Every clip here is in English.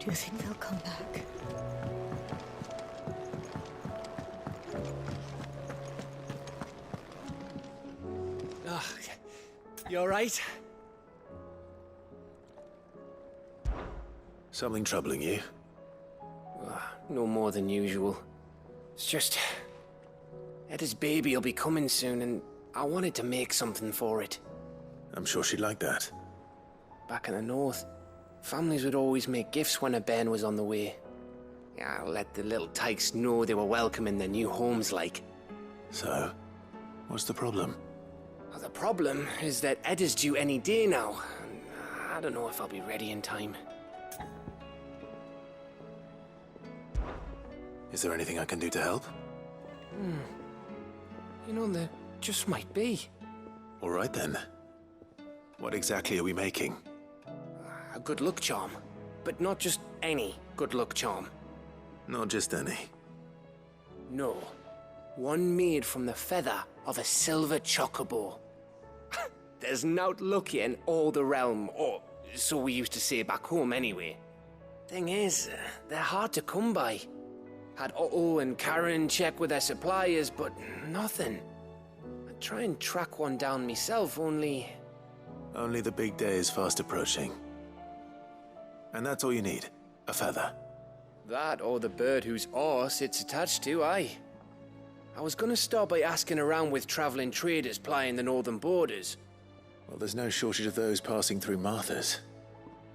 you think they'll come back? Oh, you alright? Something troubling you? No more than usual. It's just... Etta's baby will be coming soon, and I wanted to make something for it. I'm sure she'd like that. Back in the north, families would always make gifts when a bairn was on the way. Yeah, let the little tykes know they were welcome in their new homes, like. So, what's the problem? Well, the problem is that Etta's due any day now, and I don't know if I'll be ready in time. Is there anything I can do to help? You know, there just might be. All right then. What exactly are we making? A good luck charm. But not just any good luck charm. Not just any. No. One made from the feather of a silver chocobo. There's naught luckier in all the realm, or so we used to say back home anyway. Thing is, they're hard to come by. Had Otto and Karen check with their suppliers, but nothing. I'd try and track one down myself, only... Only the big day is fast approaching. And that's all you need, a feather. That or the bird whose horse it's attached to, aye. I was gonna start by asking around with traveling traders plying the northern borders. Well, there's no shortage of those passing through Martha's.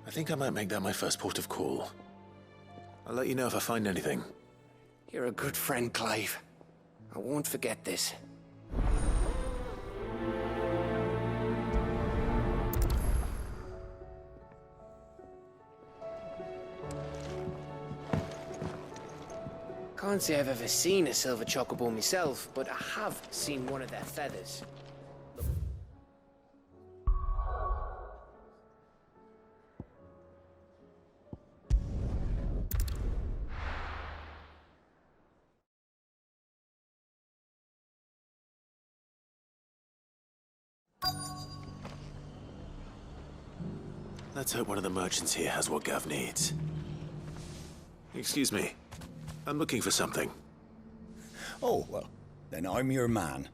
I think I might make that my first port of call. I'll let you know if I find anything. You're a good friend, Clive. I won't forget this. Can't say I've ever seen a silver chocobo myself, but I have seen one of their feathers. Let's hope one of the merchants here has what Gav needs. Excuse me. I'm looking for something. Oh, well, then I'm your man.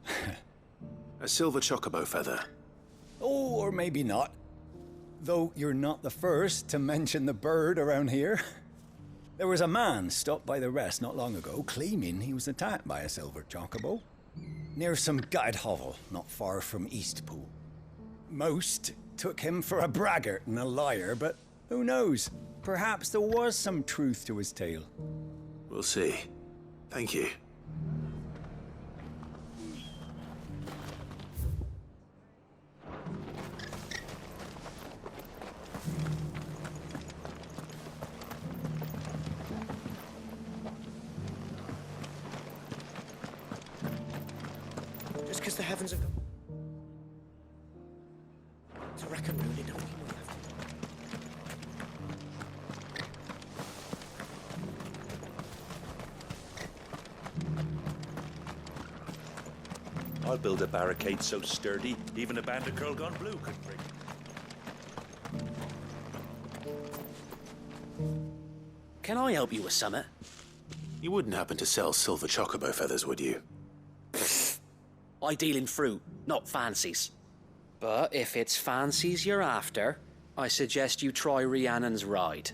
A silver chocobo feather. Oh, or maybe not. Though you're not the first to mention the bird around here. There was a man stopped by the rest not long ago claiming he was attacked by a silver chocobo. Near some gutted hovel not far from Eastpool. Most took him for a braggart and a liar, but who knows? Perhaps there was some truth to his tale. We'll see. Thank you. Just because the heavens have... To reckon really don't mean we have to... I'll build a barricade so sturdy, even a band of Curl Gone Blue could break it. Can I help you with something? You wouldn't happen to sell silver chocobo feathers, would you? I deal in fruit, not fancies. But if it's fancies you're after, I suggest you try Rhiannon's ride.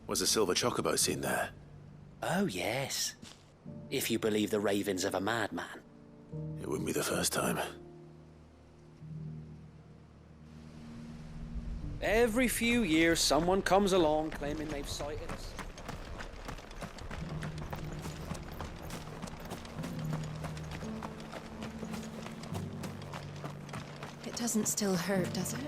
Was a silver chocobo seen there? Oh, yes. If you believe the ravings of a madman. It wouldn't be the first time. Every few years, someone comes along claiming they've sighted us. It doesn't still hurt, does it?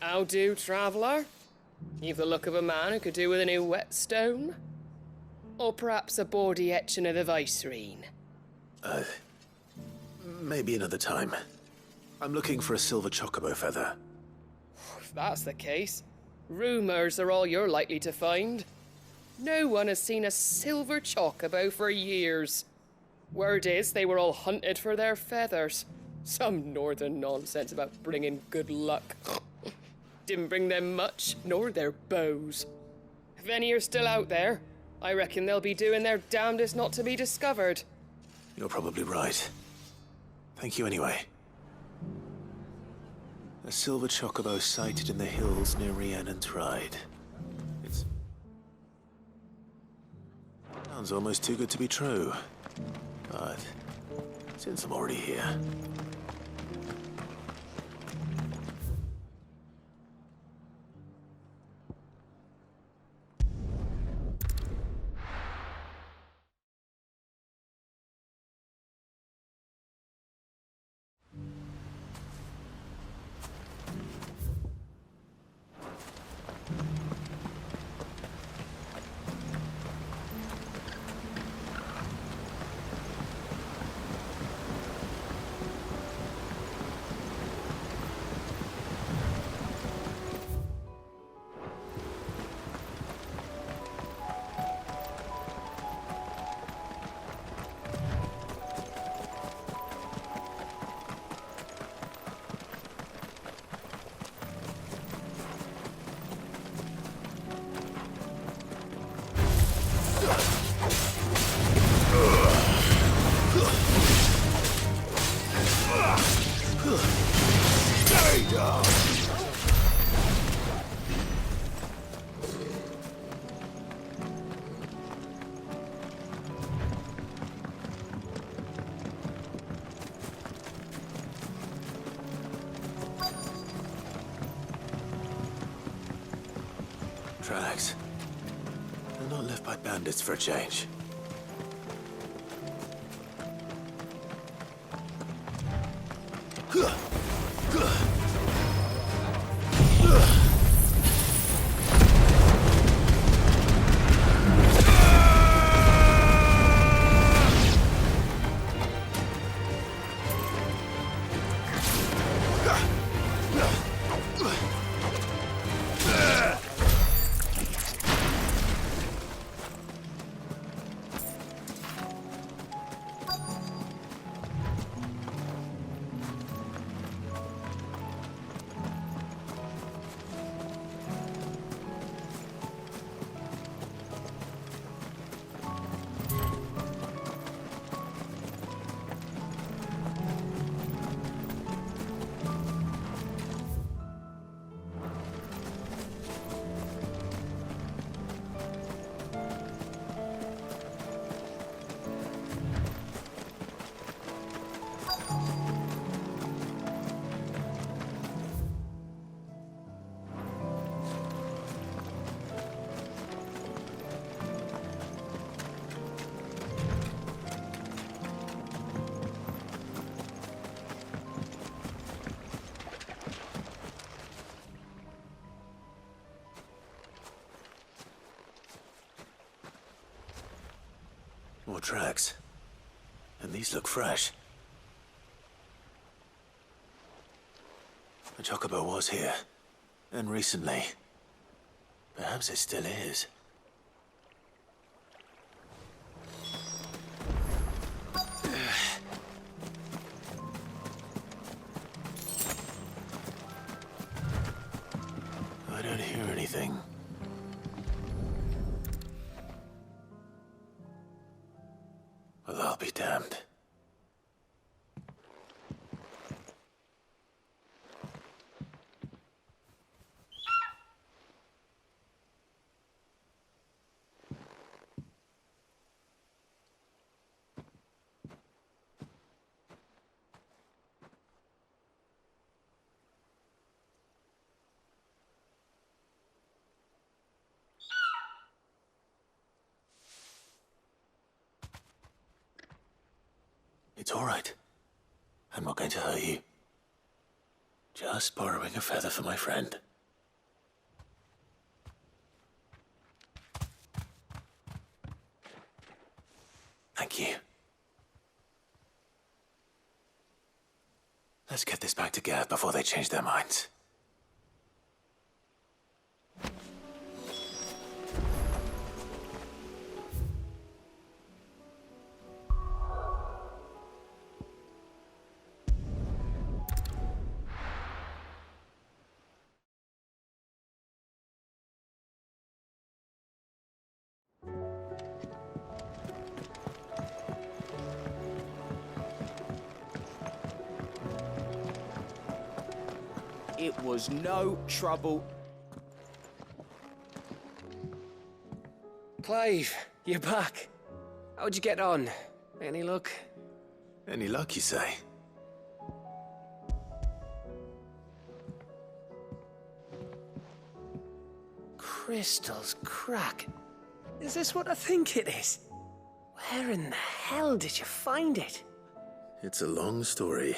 How do, traveller? You've the look of a man who could do with a new whetstone. Or perhaps a bawdy etching of the Vicerine. Maybe another time. I'm looking for a silver chocobo feather. If that's the case, rumours are all you're likely to find. No one has seen a silver chocobo for years. Word is they were all hunted for their feathers. Some northern nonsense about bringing good luck. Didn't bring them much, nor their bows. If any are still out there, I reckon they'll be doing their damnedest not to be discovered. You're probably right. Thank you anyway. A silver chocobo sighted in the hills near Rhiannon's Ride. It's... sounds almost too good to be true. But since I'm already here... Tracks. They're not left by bandits for a change. More tracks. And these look fresh. The chocobo was here. And recently. Perhaps it still is. I don't hear anything. Well, I'll be damned. It's all right. I'm not going to hurt you. Just borrowing a feather for my friend. Thank you. Let's get this back to Gav before they change their minds. It was no trouble. Clive, you're back. How'd you get on? Any luck? Any luck, you say? Crystals crack. Is this what I think it is? Where in the hell did you find it? It's a long story.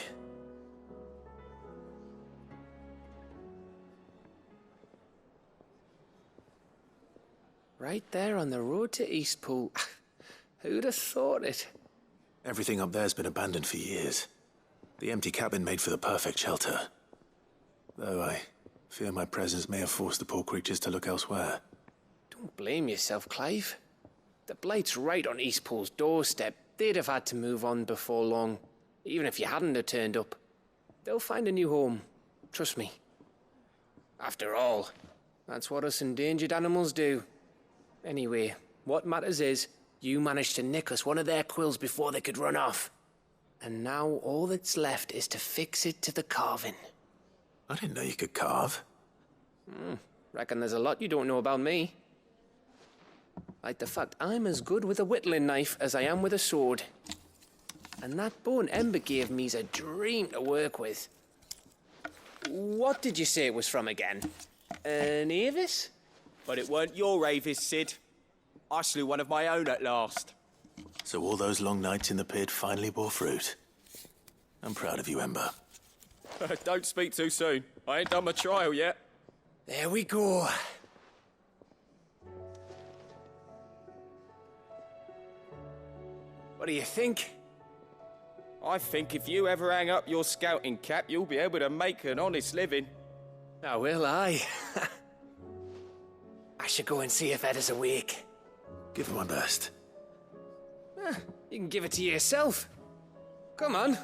Right there on the road to Eastpool. Who'd have thought it? Everything up there's been abandoned for years. The empty cabin made for the perfect shelter. Though I fear my presence may have forced the poor creatures to look elsewhere. Don't blame yourself, Clive. The Blight's right on Eastpool's doorstep. They'd have had to move on before long, even if you hadn't have turned up. They'll find a new home. Trust me. After all, that's what us endangered animals do. Anyway, what matters is, you managed to nick us one of their quills before they could run off. And now all that's left is to fix it to the carving. I didn't know you could carve. Reckon there's a lot you don't know about me. Like the fact I'm as good with a whittling knife as I am with a sword. And that bone Ember gave me's a dream to work with. What did you say it was from again? An Avis? But it weren't your Avis, Sid. I slew one of my own at last. So all those long nights in the pit finally bore fruit. I'm proud of you, Ember. Don't speak too soon. I ain't done my trial yet. There we go. What do you think? I think if you ever hang up your scouting cap, you'll be able to make an honest living. Now will I? I should go and see if Ed is awake. Give it my best. You can give it to yourself. Come on.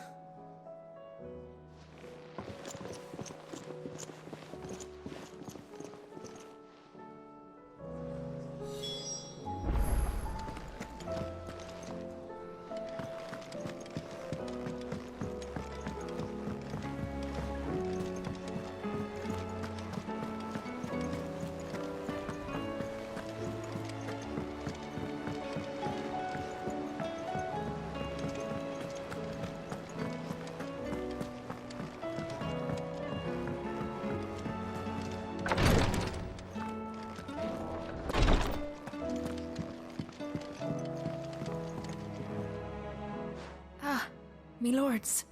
Me lords.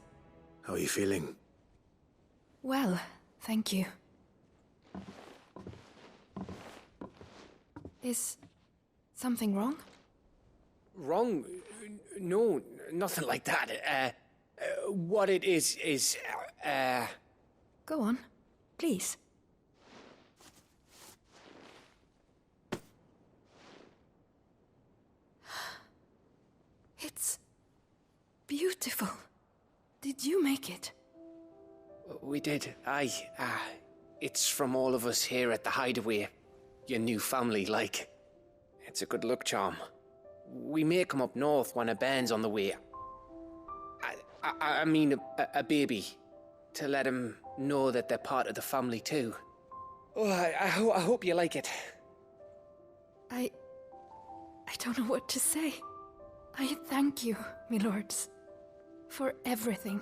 How are you feeling? Well, thank you. Is something wrong? Wrong? No, nothing like that. What it is, Go on, please. It's beautiful. Did you make it? We did. Aye. It's from all of us here at the Hideaway. Your new family, like. It's a good luck charm. We may come up north when a bairn's on the way. I mean a baby. To let him know that they're part of the family too. Oh, I hope you like it. I don't know what to say. I thank you, me lords, for everything.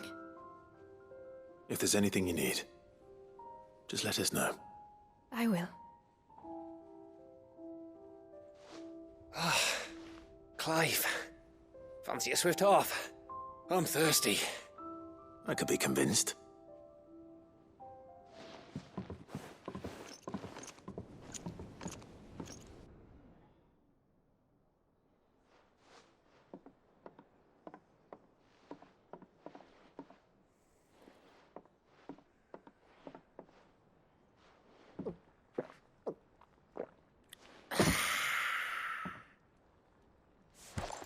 If there's anything you need, just let us know. I will. Clive, fancy a swift off? I'm thirsty. I could be convinced.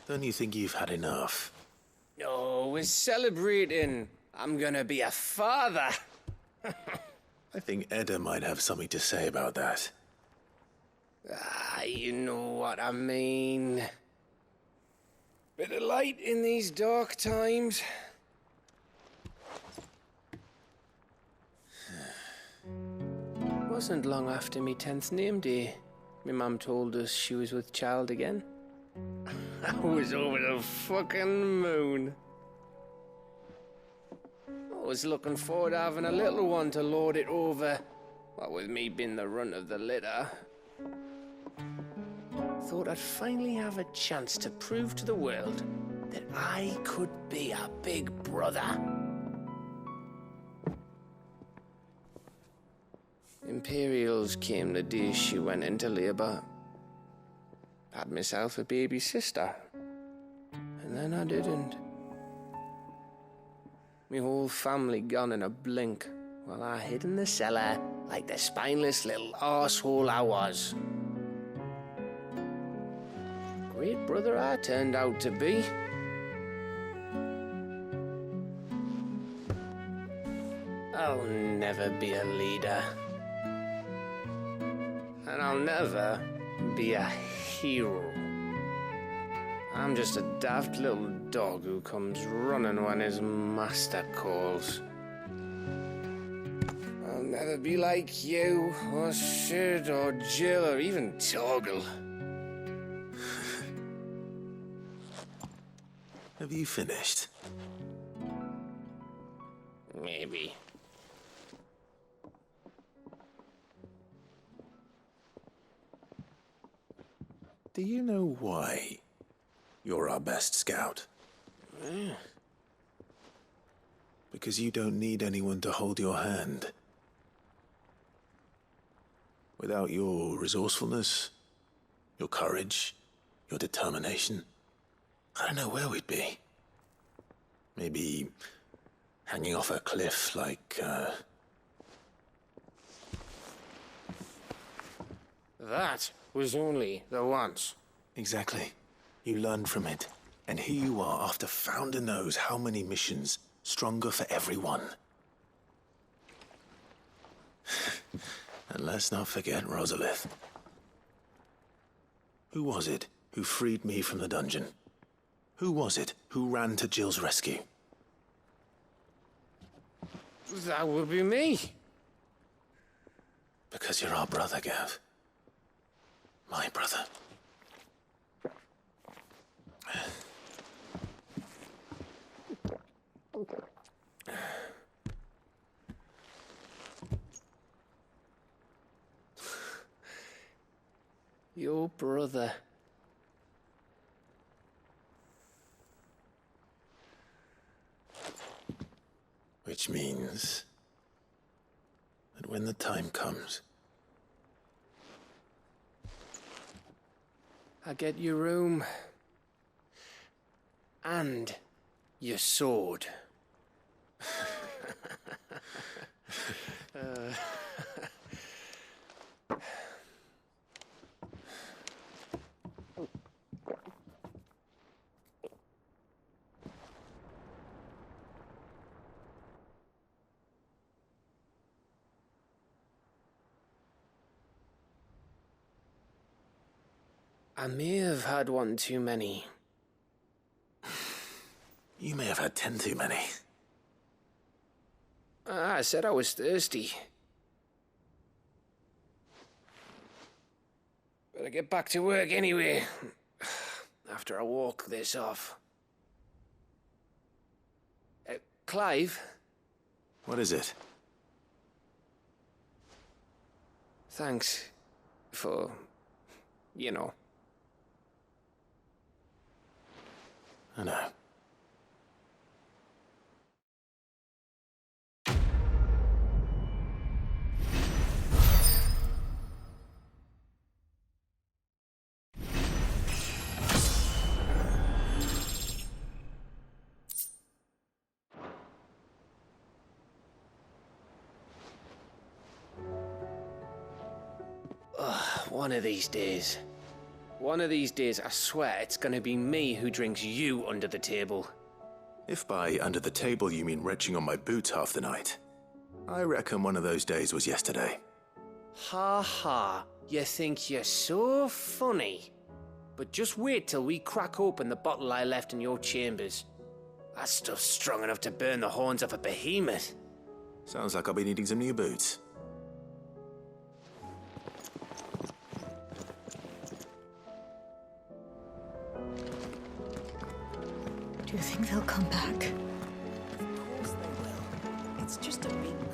Don't you think you've had enough? No, we're celebrating. I'm gonna be a father. I think Edda might have something to say about that. You know what I mean. Bit of light in these dark times. wasn't long after me 10th name day. My mum told us she was with child again. I was over the fucking moon. I was looking forward to having a little one to lord it over, what with me being the runt of the litter. Thought I'd finally have a chance to prove to the world that I could be a big brother. Imperials came the day she went into labour. Had myself a baby sister. And then I didn't. My whole family gone in a blink, while I hid in the cellar like the spineless little arsehole I was. Great brother I turned out to be. I'll never be a leader. And I'll never be a hero. I'm just a daft little dog who comes running when his master calls. I'll never be like you, or Sid, or Jill, or even Torgal. Have you finished? Maybe. Do you know why you're our best scout? Because you don't need anyone to hold your hand. Without your resourcefulness, your courage, your determination, I don't know where we'd be. Maybe hanging off a cliff like, That was only the once. Exactly. You learned from it. And here you are after Founder knows how many missions, stronger for everyone. And let's not forget Rosalith. Who was it who freed me from the dungeon? Who was it who ran to Jill's rescue? That would be me. Because you're our brother, Gav. My brother. Your brother. Which means that when the time comes, I get your room. And your sword. I may have had one too many. you may have had 10 too many. I said I was thirsty. Better get back to work anyway, after I walk this off. Clive? What is it? Thanks for, you know. I know. One of these days. One of these days, I swear it's gonna be me who drinks you under the table. If by under the table you mean retching on my boots half the night, I reckon one of those days was yesterday. Ha ha, you think you're so funny. But just wait till we crack open the bottle I left in your chambers. That stuff's strong enough to burn the horns off a behemoth. Sounds like I'll be needing some new boots. Do you think they'll come back? Of course they will. It's just a big